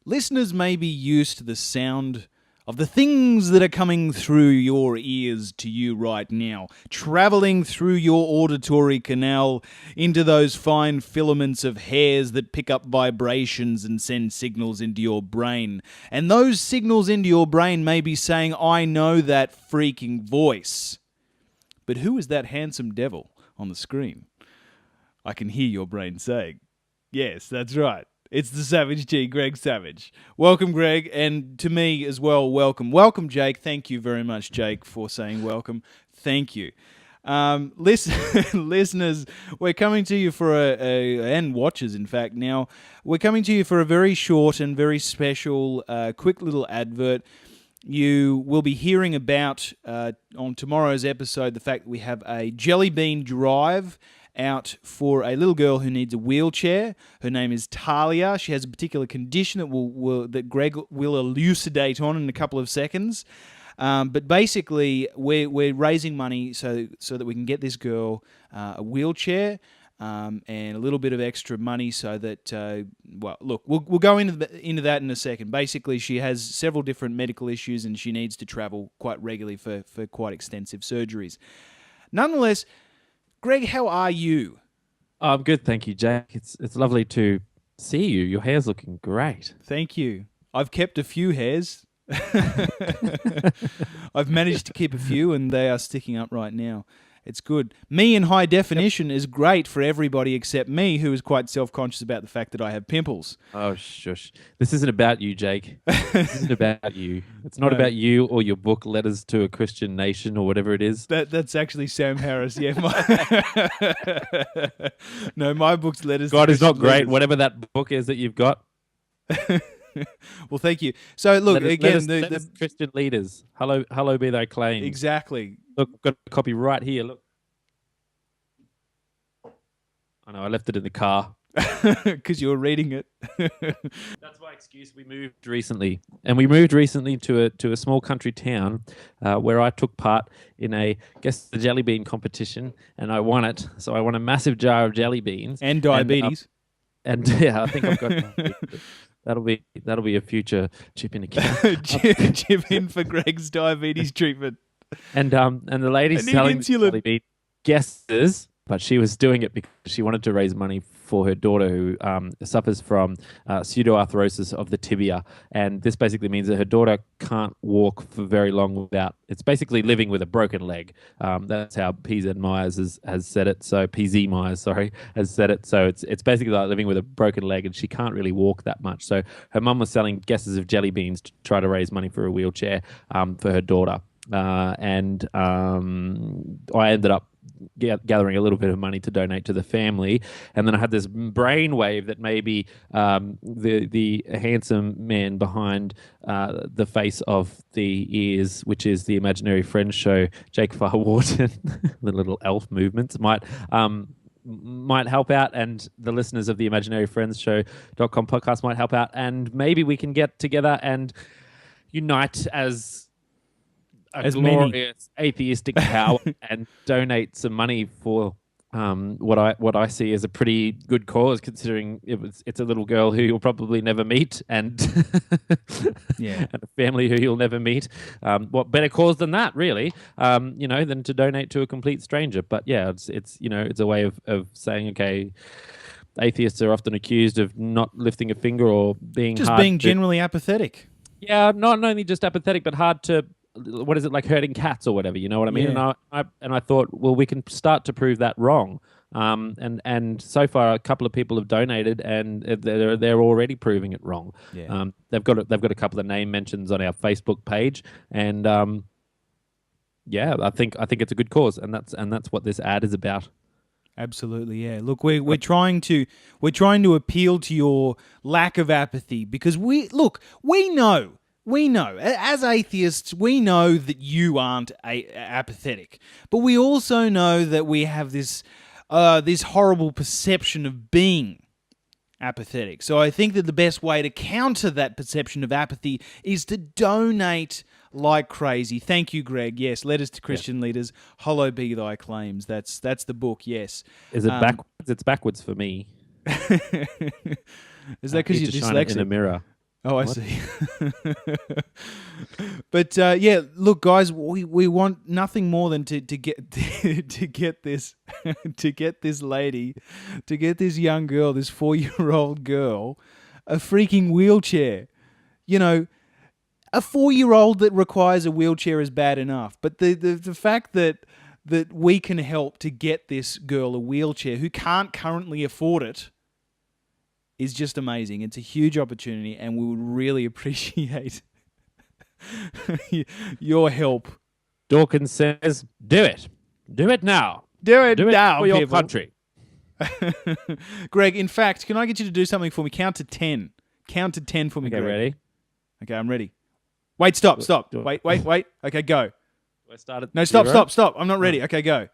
listeners may be used to the sound of the things that are coming through your ears to you right now, travelling through your auditory canal into those fine filaments of hairs that pick up vibrations and send signals into your brain. And those signals into your brain may be saying, I know that freaking voice. But who is that handsome devil on the screen? I can hear your brain saying, yes, that's right. It's the Savage G, Greg Savage. Welcome, Greg, and to me as well, welcome. Welcome, Jake. Thank you very much, Jake, for saying welcome. Thank you. Listeners, we're coming to you for and watchers, in fact, now, we're coming to you for a very short and very special, quick little advert. You will be hearing about, on tomorrow's episode, the fact that we have a Jellybean drive out for a little girl who needs a wheelchair. Her name is Talia. She has a particular condition that Greg will elucidate on in a couple of seconds. But basically, we're raising money so that we can get this girl a wheelchair and a little bit of extra money so that, we'll go into that in a second. Basically, she has several different medical issues and she needs to travel quite regularly for quite extensive surgeries. Nonetheless, Greg, how are you? I'm good, thank you, Jack. It's lovely to see you. Your hair's looking great. Thank you. I've kept a few hairs. I've managed to keep a few, and they are sticking up right now. It's good. Me in high definition is great for everybody except me, who is quite self-conscious about the fact that I have pimples. Oh, shush. This isn't about you, Jake. This isn't about you. It's not about you or your book, Letters to a Christian Nation, or whatever it is. That's actually Sam Harris, yeah. No, my book's Letters God to is not Christian great, Leaders. whatever that book is that you've got. Well, thank you. So, look, letters Christian leaders. Hello be thy claims. Exactly. Look, I've got a copy right here. Look. I know, I left it in the car. Because you were reading it. That's my excuse. We moved recently. And we moved recently to a small country town where I took part in the Jellybean competition, and I won it. So I won a massive jar of jelly beans. And diabetes. And yeah, I think I've got that'll be a future chip in account. Chip in for Greg's diabetes treatment. And the lady selling the jelly bean guesses, but she was doing it because she wanted to raise money for her daughter who suffers from pseudarthrosis of the tibia. And this basically means that her daughter can't walk for very long without... It's basically living with a broken leg. That's how PZ Myers has said it. So PZ Myers, has said it. So it's basically like living with a broken leg, and she can't really walk that much. So her mum was selling guesses of jelly beans to try to raise money for a wheelchair for her daughter. And I ended up gathering a little bit of money to donate to the family, and then I had this brainwave that maybe the handsome man behind the face of the ears, which is the Imaginary Friends show, Jake Farr-Wharton, the little elf movements might help out, and the listeners of the Imaginary Friends show.com podcast might help out, and maybe we can get together and unite as glorious atheistic power and donate some money for what I see as a pretty good cause, considering it's a little girl who you'll probably never meet, and and a family who you'll never meet. What better cause than that, really? Than to donate to a complete stranger. But yeah, it's a way of saying, okay, atheists are often accused of not lifting a finger or being generally apathetic. Yeah, not only just apathetic, but hard to. What is it, like herding cats or whatever? You know what I mean? Yeah. And I thought, well, we can start to prove that wrong. And so far, a couple of people have donated, and they're already proving it wrong. Yeah. They've got a couple of name mentions on our Facebook page, and I think it's a good cause, and that's what this ad is about. Absolutely, yeah. Look, we're trying to appeal to your lack of apathy, because we know. As atheists, we know that you aren't apathetic, but we also know that we have this horrible perception of being apathetic. So I think that the best way to counter that perception of apathy is to donate like crazy. Thank you, Greg. Yes, Letters to Christian Leaders. Hollow be thy claims. That's the book. Yes. Is it backwards? It's backwards for me. Is that because you're dyslexic? In a mirror. Oh, I see. But yeah, look, guys, we want nothing more than to get to get this to get this lady, to get this young girl, this 4-year-old girl, a freaking wheelchair. You know, a 4-year-old that requires a wheelchair is bad enough, but the fact that we can help to get this girl a wheelchair who can't currently afford it is just amazing. It's a huge opportunity, and we would really appreciate your help. Dawkins says, do it. Do it now. Do it now, for your people. country. Greg, in fact, can I get you to do something for me? Count to 10. Count to 10 for me, Okay, Greg. ready? Okay, I'm ready. Wait, stop. Wait. Okay, go. Do I start at No, zero? stop. I'm not ready. Okay, go.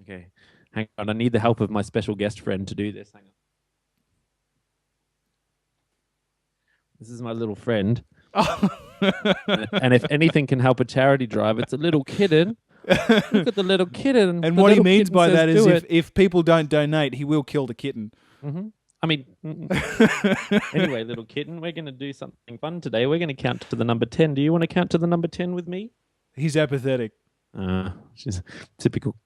Okay. Hang on. I need the help of my special guest friend to do this. Hang on. This is my little friend. Oh. And if anything can help a charity drive, it's a little kitten. Look at the little kitten. And what he means by that is if people don't donate, he will kill the kitten. Mm-hmm. I mean, anyway, little kitten, we're going to do something fun today. We're going to count to the number 10. Do you want to count to the number 10 with me? He's apathetic. She's typical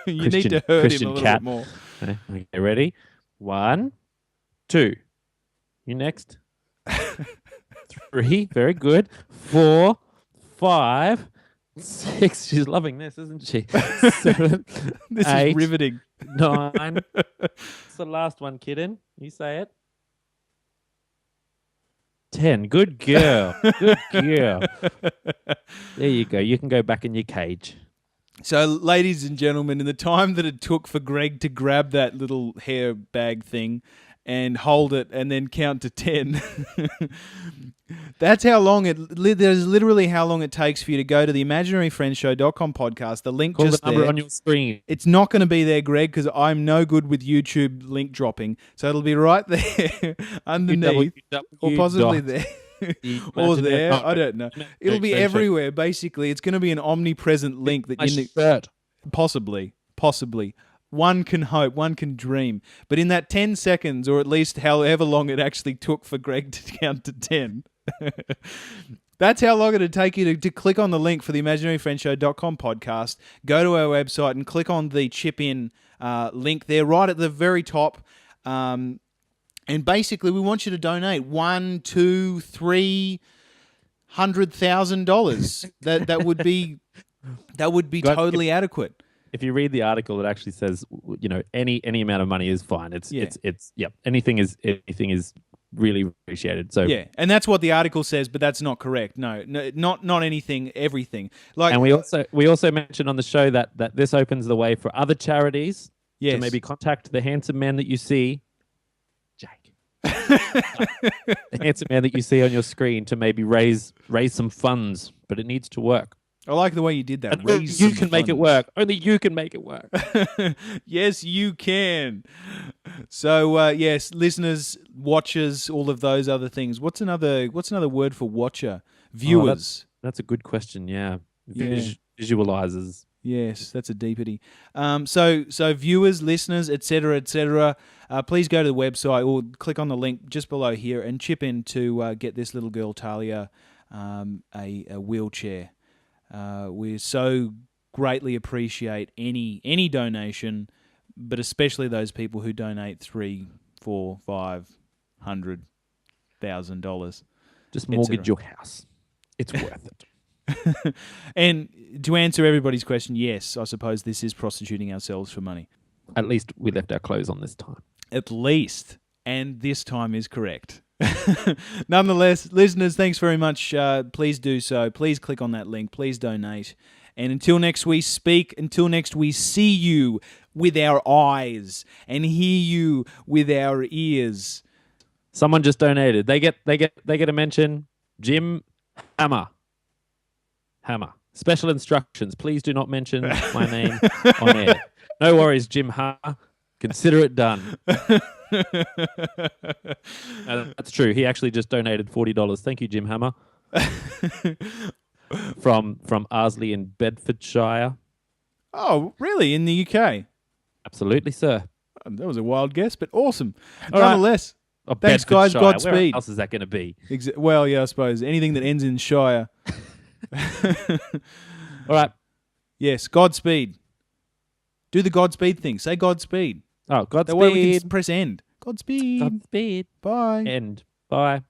You need to hurt Christian him a little cat. bit more. Okay, ready? 1, 2. You next. 3, very good. 4, 5, 6. She's loving this, isn't she? 7, This 8, is riveting. 9. It's the last one, kitten. You say it. 10. Good girl. Good girl. There you go. You can go back in your cage. So, ladies and gentlemen, in the time that it took for Greg to grab that little hair bag thing and hold it and then count to 10, that's how long there's literally how long it takes for you to go to the imaginaryfriendshow.com podcast. The link Call just the number there. on your screen. It's not going to be there, Greg, because I'm no good with YouTube link dropping. So it'll be right there underneath, or possibly there. Or there, I don't know. It'll be everywhere. Basically, it's going to be an omnipresent link that you need. Possibly. One can hope, one can dream. But in that 10 seconds, or at least however long it actually took for Greg to count to 10, that's how long it'd take you to click on the link for the imaginaryfriendshow.com podcast, go to our website and click on the chip in link there right at the very top. And basically, we want you to donate $1, $2, $300,000. That would be totally adequate. If you read the article, it actually says, any amount of money is fine. Anything is really appreciated. So yeah, and that's what the article says, but that's not correct. No, not anything, everything. And we also mentioned on the show that this opens the way for other charities to maybe contact the handsome man that you see, Jake, the handsome man that you see on your screen to maybe raise some funds, but it needs to work. I like the way you did that. You can make it work. Only you can make it work. Yes, you can. So, yes, listeners, watchers, all of those other things. What's another word for watcher? Viewers. That's a good question, yeah. Visualizers. Yes, that's a deepity. So viewers, listeners, etc., please go to the website or click on the link just below here and chip in to get this little girl, Talia, a wheelchair. We so greatly appreciate any donation, but especially those people who donate $300,000, $400,000, $500,000. Just mortgage your house. It's worth it. And to answer everybody's question, yes, I suppose this is prostituting ourselves for money. At least we left our clothes on this time. At least, and this time is correct. Nonetheless, listeners, thanks very much. Please do so. Please click on that link. Please donate. And until next we speak, until next we see you with our eyes and hear you with our ears. Someone just donated. They get a mention. Jim Hammer. Special instructions. Please do not mention my name on air. No worries, Jim Hammer. Consider it done. That's true. He actually just donated $40. Thank you, Jim Hammer. from Arsley in Bedfordshire. Oh, really? In the UK? Absolutely, sir. That was a wild guess, but awesome. All Nonetheless, Thanks, guys. Where Godspeed. else is that going to be? Well, yeah, I suppose. Anything that ends in Shire. All right. Yes, Godspeed. Do the Godspeed thing. Say Godspeed. Oh, Godspeed. That way we can press end. Godspeed. Godspeed. Bye. End. Bye.